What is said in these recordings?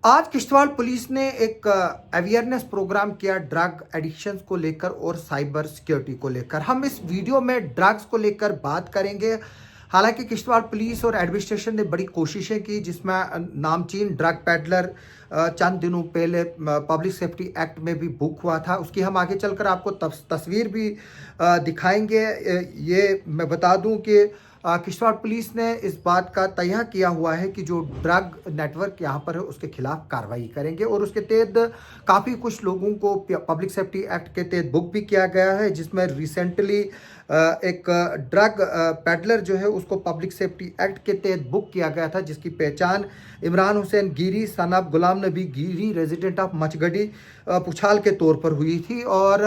आज किश्तवाड़ पुलिस ने एक अवेयरनेस प्रोग्राम किया ड्रग एडिक्शंस को लेकर और साइबर सिक्योरिटी को लेकर। हम इस वीडियो में ड्रग्स को लेकर बात करेंगे। हालांकि किश्तवाड़ पुलिस और एडमिनिस्ट्रेशन ने बड़ी कोशिशें की, जिसमें नामचीन ड्रग पेडलर चंद दिनों पहले पब्लिक सेफ्टी एक्ट में भी बुक हुआ था। उसकी हम आगे चलकर आपको तस्वीर भी दिखाएंगे। ये मैं बता दूं कि किश्तवाड़ पुलिस ने इस बात का तय किया हुआ है कि जो ड्रग नेटवर्क यहाँ पर है उसके खिलाफ कार्रवाई करेंगे, और उसके तहत काफ़ी कुछ लोगों को पब्लिक सेफ्टी एक्ट के तहत बुक भी किया गया है, जिसमें रिसेंटली एक ड्रग पेडलर जो है उसको पब्लिक सेफ्टी एक्ट के तहत बुक किया गया था, जिसकी पहचान इमरान हुसैन गिरी son of Ghulam Nabi Giri resident of मचगढ़ी पुछाल के तौर पर हुई थी। और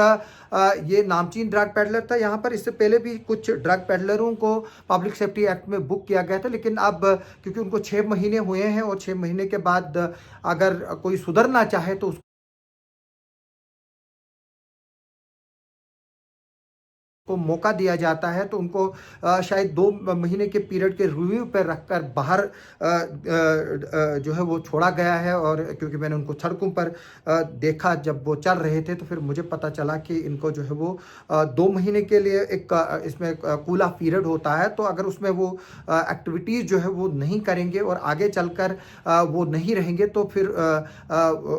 ये नामचीन ड्रग पेडलर था। यहाँ पर इससे पहले भी कुछ ड्रग पेडलरों को पब्लिक सेफ्टी एक्ट में बुक किया गया था, लेकिन अब क्योंकि उनको 6 महीने हुए हैं और 6 महीने के बाद अगर कोई सुधरना चाहे तो को मौका दिया जाता है, तो उनको शायद 2 महीने के पीरियड के रिव्यू पर रखकर बाहर जो है वो छोड़ा गया है। और क्योंकि मैंने उनको सड़कों पर देखा जब वो चल रहे थे, तो फिर मुझे पता चला कि इनको जो है वो 2 महीने के लिए एक इसमें कूल ऑफ पीरियड होता है। तो अगर उसमें वो एक्टिविटीज़ जो है वो नहीं करेंगे और आगे चलकर वो नहीं रहेंगे, तो फिर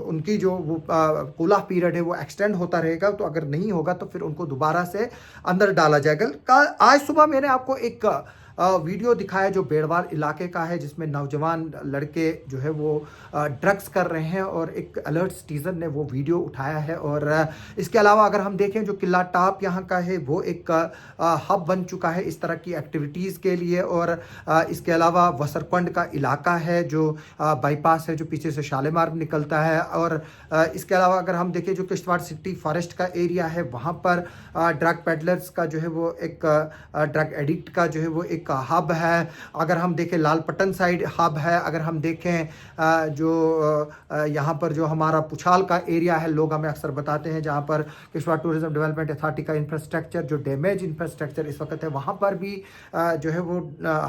उनकी जो वो कूल ऑफ पीरियड है वो एक्सटेंड होता रहेगा। तो अगर नहीं होगा तो फिर उनको दोबारा से अंदर डाला जाएगा। आज सुबह मैंने आपको एक वीडियो दिखाया जो बेड़वाल इलाके का है, जिसमें नौजवान लड़के जो है वो ड्रग्स कर रहे हैं, और एक अलर्ट सिटीजन ने वो वीडियो उठाया है। और इसके अलावा अगर हम देखें, जो किला टॉप यहाँ का है वो एक हब बन चुका है इस तरह की एक्टिविटीज़ के लिए। और इसके अलावा वसरपंड का इलाका है जो बाईपास है, जो पीछे से शालीमार निकलता है। और इसके अलावा अगर हम देखें, जो किश्तवाड़ सिटी फॉरेस्ट का एरिया है, वहाँ पर ड्रग पेडलर्स का जो है वो एक ड्रग एडिक्ट का जो है वो एक हब है। अगर हम देखें लालपटन साइड हब है। अगर हम देखें जो यहाँ पर जो हमारा पुछाल का एरिया है, लोग हमें अक्सर बताते हैं जहाँ पर किश्तवाड़ टूरिज्म डेवलपमेंट अथॉरिटी का इंफ्रास्ट्रक्चर जो डैमेज इंफ्रास्ट्रक्चर इस वक्त है, वहाँ पर भी जो है वो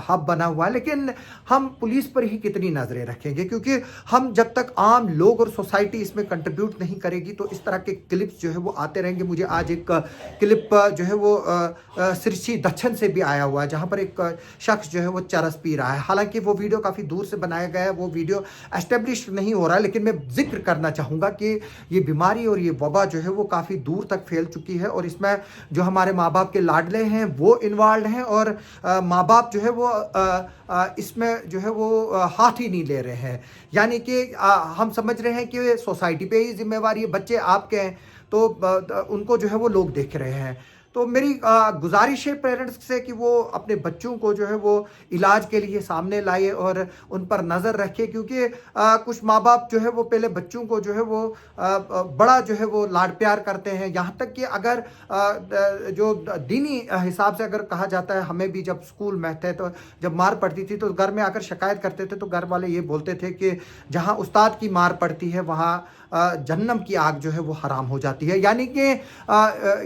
हब बना हुआ है। लेकिन हम पुलिस पर ही कितनी नज़रें रखेंगे, क्योंकि हम जब तक आम लोग और सोसाइटी इसमें कंट्रीब्यूट नहीं करेगी तो इस तरह के क्लिप्स जो है वो आते रहेंगे। मुझे आज एक क्लिप जो है वो सिरसी दक्षिण से भी आया हुआ है, जहाँ पर एक शख्स जो है वो चरस पी रहा है। हालांकि वो वीडियो काफ़ी दूर से बनाया गया है, वो वीडियो एस्टेब्लिश नहीं हो रहा है, लेकिन मैं जिक्र करना चाहूँगा कि ये बीमारी और ये वबा जो है वो काफ़ी दूर तक फैल चुकी है। और इसमें जो हमारे माँ बाप के लाडले हैं वो इन्वॉल्व हैं, और माँ बाप जो है वो इसमें जो है वो हाथ ही नहीं ले रहे हैं। यानी कि हम समझ रहे हैं कि सोसाइटी पे ही जिम्मेवारी है, बच्चे आपके हैं तो उनको जो है वो लोग देख रहे हैं। तो मेरी गुजारिश है पेरेंट्स से कि वो अपने बच्चों को जो है वो इलाज के लिए सामने लाए और उन पर नज़र रखे, क्योंकि कुछ माँ बाप जो है वो पहले बच्चों को जो है वो बड़ा जो है वो लाड प्यार करते हैं। यहाँ तक कि अगर जो दीनी हिसाब से अगर कहा जाता है, हमें भी जब स्कूल में थे तो जब मार पड़ती थी तो घर में आकर शिकायत करते थे, तो घर वाले ये बोलते थे कि जहाँ उस्ताद की मार पड़ती है वहाँ जन्नम की आग जो है वो हराम हो जाती है। यानी कि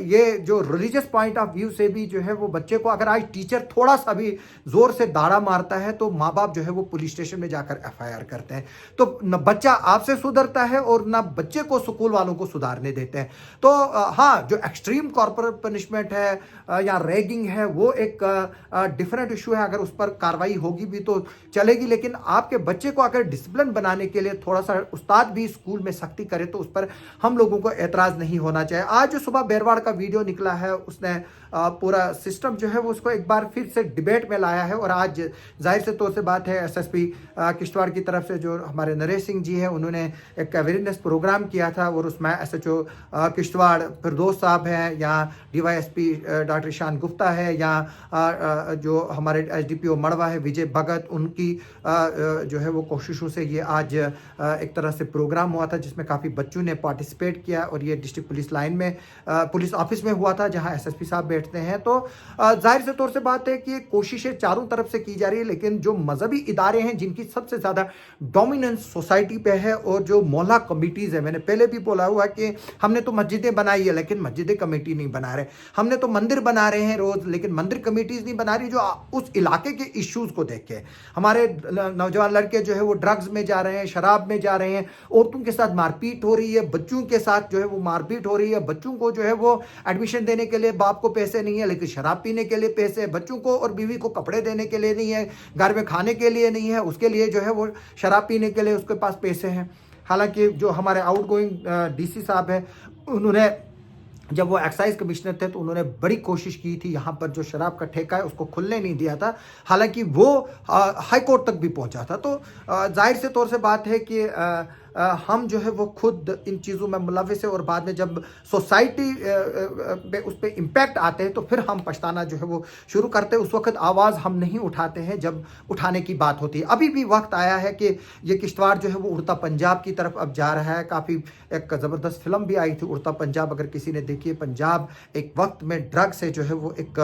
ये जो रिलीजियस पॉइंट ऑफ व्यू से भी जो है वो बच्चे को अगर आज टीचर थोड़ा सा भी जोर से दाड़ा मारता है तो माँ बाप जो है वो पुलिस स्टेशन में जाकर एफआईआर करते हैं। तो न बच्चा आपसे सुधरता है और ना बच्चे को स्कूल वालों को सुधारने देते हैं। तो हाँ, जो एक्सट्रीम कॉर्पोरेट पनिशमेंट है या रैगिंग है वो एक डिफरेंट इशू है। अगर उस पर कार्रवाई होगी भी तो चलेगी, लेकिन आपके बच्चे को अगर डिसिप्लिन बनाने के लिए थोड़ा सा उस्ताद भी स्कूल में सख्ती करे तो उस पर हम लोगों को एतराज नहीं होना चाहिए। आज जो सुबह बेरवाड़ का वीडियो निकला है, उसने पूरा सिस्टम जो है वो उसको एक बार फिर से डिबेट में लाया है। और आज जाहिर से तौर से बात है, एसएसपी किश्तवाड़ की तरफ से जो हमारे नरेश सिंह जी हैं उन्होंने एक अवेयरनेस प्रोग्राम किया था, और उसमें एसएचओ किश्तवाड़ फिरदौस साहब हैं, या डीवाईएसपी डॉक्टर ईशान गुप्ता है, या जो हमारे एसडीपीओ मड़वा है विजय भगत, उनकी जो है वो कोशिशों से ये आज एक तरह से प्रोग्राम हुआ था, जिसमें काफ़ी बच्चों ने पार्टिसिपेट किया। और ये डिस्ट्रिक्ट पुलिस लाइन में पुलिस ऑफिस में हुआ था, जहाँ जहां एसएसपी साहब बैठते हैं। तो जाहिर से तौर से बात है कि कोशिशें चारों तरफ से की जा रही है, लेकिन जो मजहबी इदारे हैं जिनकी सबसे ज़्यादा डोमिनेंस सोसाइटी पे है और जो मोहल्ला कमिटीज़ है, मैंने पहले भी बोला हुआ कि हमने तो मस्जिदें बनाई है लेकिन मस्जिद कमेटी नहीं बना रहे, हमने तो मंदिर बना रहे हैं रोज़ लेकिन मंदिर कमेटीज़ नहीं बना रही जो उस इलाके के इश्यूज़ को देख के। हमारे नौजवान लड़के जो है वो ड्रग्स में जा रहे हैं, शराब में जा रहे हैं, औरतों के साथ मारपीट हो रही है, बच्चों के साथ जो है वो मारपीट हो रही है, बच्चों को जो है वो एडमिशन देने के लिए बाप को पैसे नहीं है लेकिन शराब पीने के लिए पैसे है, बच्चों को और बीवी को कपड़े देने के लिए नहीं है, घर में खाने के लिए नहीं है, उसके लिए जो है वो शराब पीने के लिए उसके पास पैसे हैं। हालांकि जो हमारे आउटगोइंग डीसी साहब है, उन्होंने जब वो एक्साइज कमिश्नर थे तो उन्होंने बड़ी कोशिश की थी, यहाँ पर जो शराब का ठेका है उसको खुलने नहीं दिया था, हालांकि वो हाई कोर्ट तक भी पहुँचा था। तो जाहिर से तौर से बात है कि हम जो है वो खुद इन चीज़ों में मुलविस है और बाद में जब सोसाइटी पे उस पर इम्पैक्ट आते हैं तो फिर हम पछताना जो है वो शुरू करते हैं। उस वक्त आवाज़ हम नहीं उठाते हैं जब उठाने की बात होती है। अभी भी वक्त आया है कि ये किश्तवाड़ जो है वो उड़ता पंजाब की तरफ अब जा रहा है। काफ़ी एक ज़बरदस्त फिल्म भी आई थी उड़ता पंजाब, अगर किसी ने देखी है। पंजाब एक वक्त में ड्रग से जो है वो एक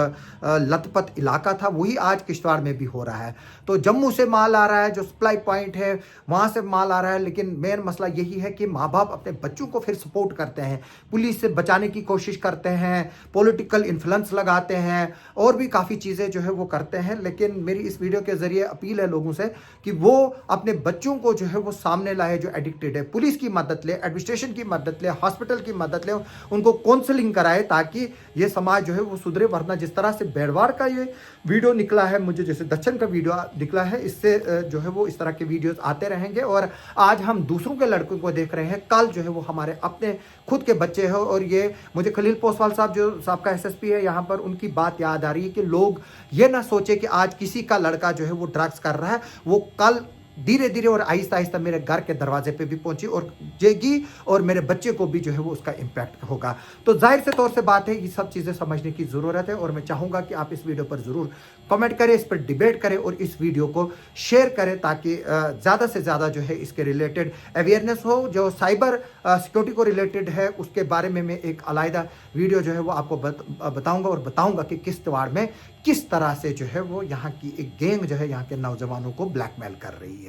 लथपथ इलाका था, वही आज किश्तवाड़ में भी हो रहा है। तो जम्मू से माल आ रहा है, जो सप्लाई पॉइंट है वहाँ से माल आ रहा है, लेकिन मेन मसला यही है कि माँ बाप अपने बच्चों को फिर सपोर्ट करते हैं, पुलिस से बचाने की कोशिश करते हैं, पॉलिटिकल इन्फ्लुएंस लगाते हैं और भी काफ़ी चीज़ें जो है वो करते हैं। लेकिन मेरी इस वीडियो के ज़रिए अपील है लोगों से कि वो अपने बच्चों को जो है वो सामने लाए जो एडिक्टेड है, पुलिस की मदद ले, एडमिनिस्ट्रेशन की मदद ले, हॉस्पिटल की मदद ले, उनको काउंसलिंग कराए ताकि ये समाज जो है वो सुधरे। वरना जिस तरह से बेड़वार का ये वीडियो निकला है, मुझे जैसे दक्षिण का वीडियो निकला है, इससे जो है वो इस तरह के वीडियोस आते रहेंगे। और आज हम दूसरों के लड़कों को देख रहे हैं, कल जो है वो हमारे अपने खुद के बच्चे हैं। और ये मुझे खलील पोसवाल साहब जो साहब का एसएसपी है यहाँ पर, उनकी बात याद आ रही है कि लोग ये ना सोचे कि आज किसी का लड़का जो है वो ड्रग्स कर रहा है, वो कल धीरे धीरे और आहिस्ता आहिस्ता मेरे घर के दरवाजे पे भी पहुंची और जेगी और मेरे बच्चे को भी जो है वो उसका इम्पैक्ट होगा। तो जाहिर से तौर से बात है, ये सब चीज़ें समझने की ज़रूरत है और मैं चाहूँगा कि आप इस वीडियो पर ज़रूर कमेंट करें, इस पर डिबेट करें और इस वीडियो को शेयर करें ताकि ज़्यादा से ज़्यादा जो है इसके रिलेटेड अवेयरनेस हो। जो साइबर सिक्योरिटी को रिलेटेड है उसके बारे में मैं एक अलग वीडियो जो है वो आपको बताऊँगा और बताऊँगा कि किश्तवाड़ में किस तरह से जो है वो यहाँ की एक गैंग जो है यहाँ के नौजवानों को ब्लैकमेल कर रही है।